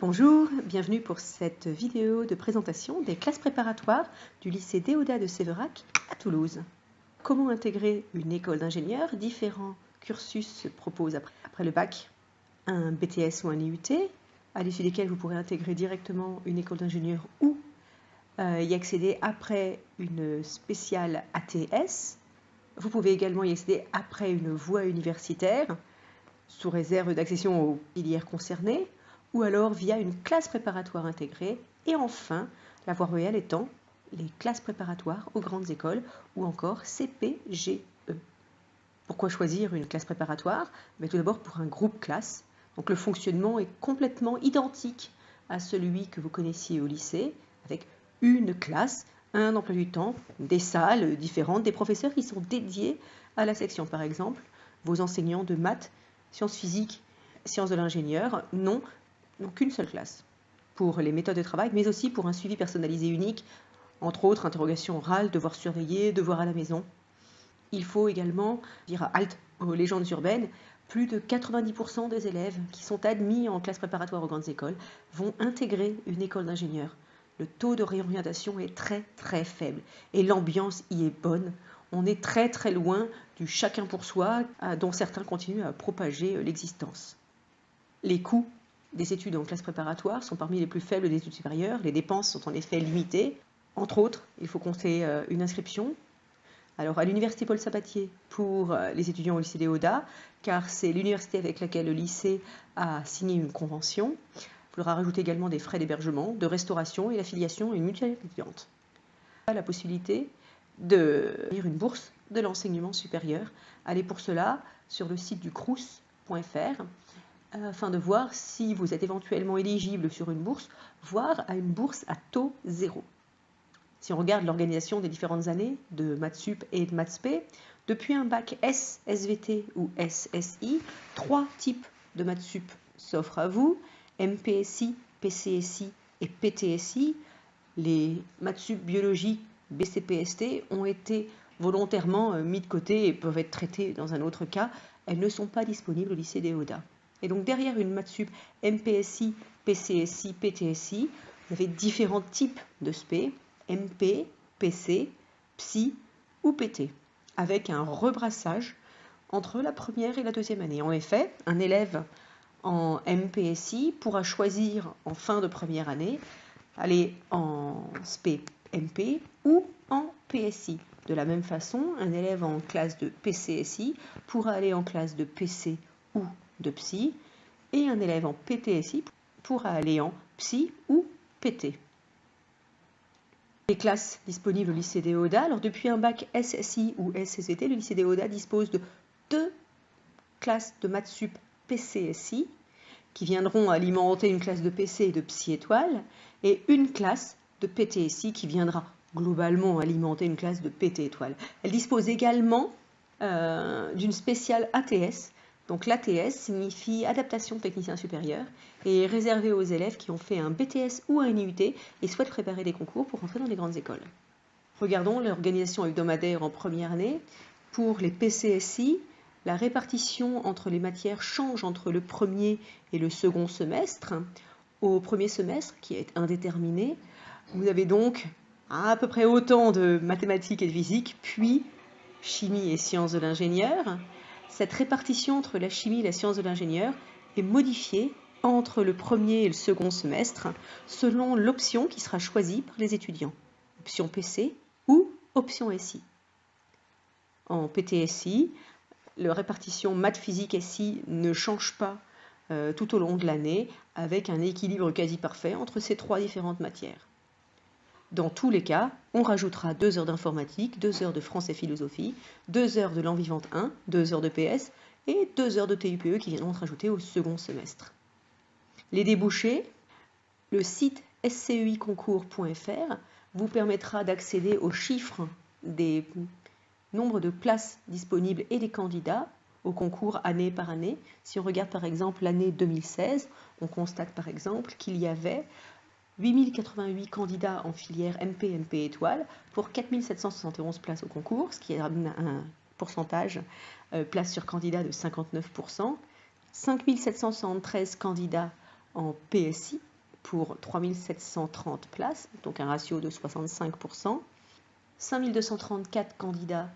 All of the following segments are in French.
Bonjour, bienvenue pour cette vidéo de présentation des classes préparatoires du lycée Déodat de Sévérac à Toulouse. Comment intégrer une école d'ingénieurs? Différents cursus se proposent après le bac. Un BTS ou un IUT, à l'issue desquels vous pourrez intégrer directement une école d'ingénieurs ou y accéder après une spéciale ATS. Vous pouvez également y accéder après une voie universitaire, sous réserve d'accession aux filières concernées, ou alors via une classe préparatoire intégrée, et enfin, la voie royale étant les classes préparatoires aux grandes écoles, ou encore CPGE. Pourquoi choisir une classe préparatoire? Mais tout d'abord pour un groupe classe. Donc le fonctionnement est complètement identique à celui que vous connaissiez au lycée, avec une classe, un emploi du temps, des salles différentes, des professeurs qui sont dédiés à la section. Par exemple, vos enseignants de maths, sciences physiques, sciences de l'ingénieur n'ont qu'une seule classe pour les méthodes de travail, mais aussi pour un suivi personnalisé unique, entre autres interrogations orales, devoirs surveillés, devoirs à la maison. Il faut également dire halte aux légendes urbaines. Plus de 90% des élèves qui sont admis en classe préparatoire aux grandes écoles vont intégrer une école d'ingénieurs. Le taux de réorientation est très faible et l'ambiance y est bonne. On est très loin du chacun pour soi dont certains continuent à propager l'existence. Les coûts des études en classe préparatoire sont parmi les plus faibles des études supérieures. Les dépenses sont en effet limitées. Entre autres, il faut compter une inscription. Alors à l'université Paul Sabatier pour les étudiants au lycée Déodat, car c'est l'université avec laquelle le lycée a signé une convention. Il faudra rajouter également des frais d'hébergement, de restauration et l'affiliation à une mutuelle étudiante. La possibilité de faire une bourse de l'enseignement supérieur. Allez pour cela sur le site du crous.fr afin de voir si vous êtes éventuellement éligible sur une bourse, voire à une bourse à taux zéro. Si on regarde l'organisation des différentes années de Mathsup et de Mathsp, depuis un bac S, SVT ou SSI, 3 types de Mathsup s'offrent à vous, MPSI, PCSI et PTSI. Les Mathsup biologie BCPST ont été volontairement mis de côté et peuvent être traités dans un autre cas. Elles ne sont pas disponibles au lycée Déodat. Et donc derrière une Mathsup MPSI, PCSI, PTSI, vous avez différents types de SP, MP, PC, Psy ou PT, avec un rebrassage entre la première et la deuxième année. En effet, un élève en MPSI pourra choisir en fin de première année aller en SP MP ou en PSI. De la même façon, un élève en classe de PCSI pourra aller en classe de PC ou de Psy, et un élève en PTSI pourra aller en Psy ou PT. Les classes disponibles au lycée Déodat. Alors depuis un bac SSI ou SSVT, le lycée Déodat dispose de 2 classes de Mathsup PCSI qui viendront alimenter une classe de PC et de Psy étoile, et une classe de PTSI qui viendra globalement alimenter une classe de PT étoile. Elle dispose également d'une spéciale ATS. Donc l'ATS signifie adaptation technicien supérieur et est réservée aux élèves qui ont fait un BTS ou un IUT et souhaitent préparer des concours pour entrer dans les grandes écoles. Regardons l'organisation hebdomadaire en première année. Pour les PCSI, la répartition entre les matières change entre le premier et le second semestre. Au premier semestre, qui est indéterminé, vous avez donc à peu près autant de mathématiques et de physique, puis chimie et sciences de l'ingénieur. Cette répartition entre la chimie et la science de l'ingénieur est modifiée entre le premier et le second semestre selon l'option qui sera choisie par les étudiants, option PC ou option SI. En PTSI, la répartition maths, physique, SI ne change pas tout au long de l'année, avec un équilibre quasi parfait entre ces 3 différentes matières. Dans tous les cas, on rajoutera 2 heures d'informatique, 2 heures de français philosophie, 2 heures de langue vivante 1, 2 heures de PS et 2 heures de TUPE qui viendront être ajoutées au second semestre. Les débouchés, le site sceiconcours.fr vous permettra d'accéder aux chiffres des nombres de places disponibles et des candidats au concours année par année. Si on regarde par exemple l'année 2016, on constate par exemple qu'il y avait 8088 candidats en filière MP, MP étoile pour 4771 places au concours, ce qui est un pourcentage place sur candidat de 59%, 5773 candidats en PSI pour 3730 places, donc un ratio de 65%. 5234 candidats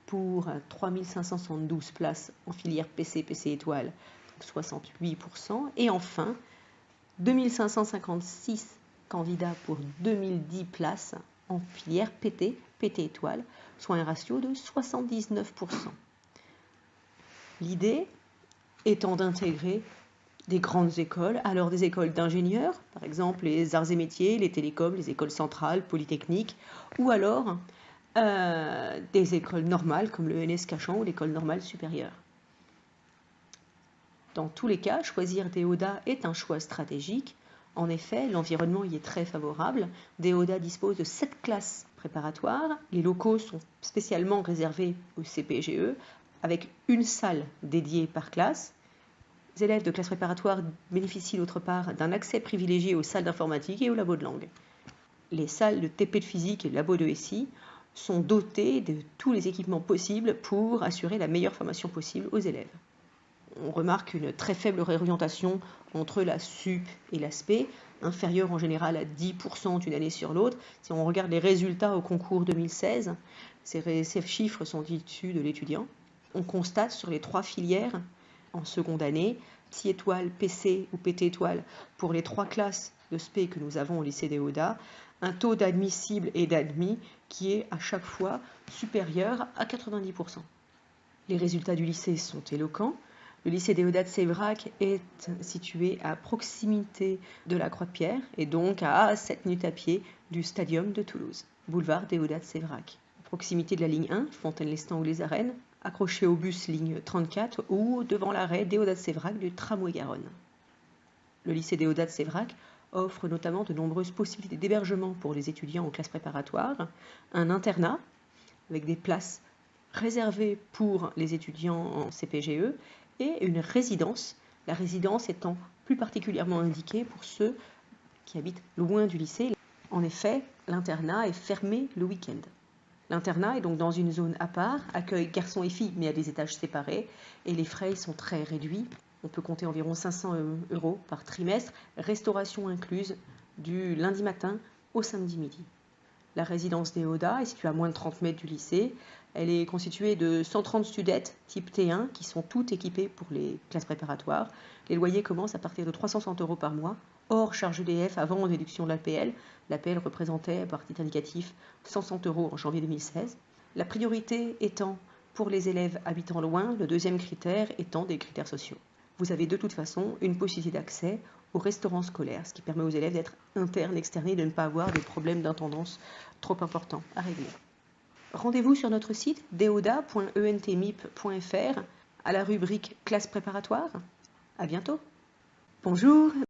pour 3572 places en filière PC, PC étoile, donc 68%. Et enfin, 2556 candidats pour 2010 places en filière PT, PT étoile, soit un ratio de 79%. L'idée étant d'intégrer des grandes écoles, alors des écoles d'ingénieurs, par exemple les arts et métiers, les télécoms, les écoles centrales, polytechniques, ou alors des écoles normales comme le NS Cachan ou l'école normale supérieure. Dans tous les cas, choisir Déodat est un choix stratégique. En effet, l'environnement y est très favorable. Déodat dispose de 7 classes préparatoires. Les locaux sont spécialement réservés au CPGE, avec une salle dédiée par classe. Les élèves de classe préparatoire bénéficient d'autre part d'un accès privilégié aux salles d'informatique et aux labos de langue. Les salles de TP de physique et labo de SI sont dotées de tous les équipements possibles pour assurer la meilleure formation possible aux élèves. On remarque une très faible réorientation entre la SUP et l'ASP, inférieure en général à 10% d'une année sur l'autre. Si on regarde les résultats au concours 2016, ces chiffres sont issus de l'étudiant. On constate sur les 3 filières en seconde année, PSI étoile, PC ou PT étoile, pour les 3 classes de SP que nous avons au lycée Déodat, un taux d'admissible et d'admis qui est à chaque fois supérieur à 90%. Les résultats du lycée sont éloquents. Le lycée Déodat de Séverac est situé à proximité de la Croix-de-Pierre et donc à 7 minutes à pied du Stadium de Toulouse, boulevard Déodat de Séverac. À proximité de la ligne 1, Fontaine-Lestan ou Les Arènes, accroché au bus ligne 34 ou devant l'arrêt Déodat de Séverac du tramway Garonne. Le lycée Déodat de Séverac offre notamment de nombreuses possibilités d'hébergement pour les étudiants en classe préparatoire, un internat avec des places réservées pour les étudiants en CPGE et une résidence, la résidence étant plus particulièrement indiquée pour ceux qui habitent loin du lycée. En effet, l'internat est fermé le week-end. L'internat est donc dans une zone à part, accueille garçons et filles mais à des étages séparés et les frais sont très réduits. On peut compter environ 500 € par trimestre, restauration incluse du lundi matin au samedi midi. La résidence Déodat est située à moins de 30 mètres du lycée. Elle est constituée de 130 studettes type T1 qui sont toutes équipées pour les classes préparatoires. Les loyers commencent à partir de 360 € par mois, hors charge EDF avant déduction de l'APL. L'APL représentait, à partir indicatif, 160 € en janvier 2016. La priorité étant pour les élèves habitant loin, le deuxième critère étant des critères sociaux. Vous avez de toute façon une possibilité d'accès au restaurant scolaire, ce qui permet aux élèves d'être internes, externés et de ne pas avoir des problèmes d'intendance trop importants à régler. Rendez-vous sur notre site deodat.entmip.fr à la rubrique classe préparatoire. À bientôt. Bonjour.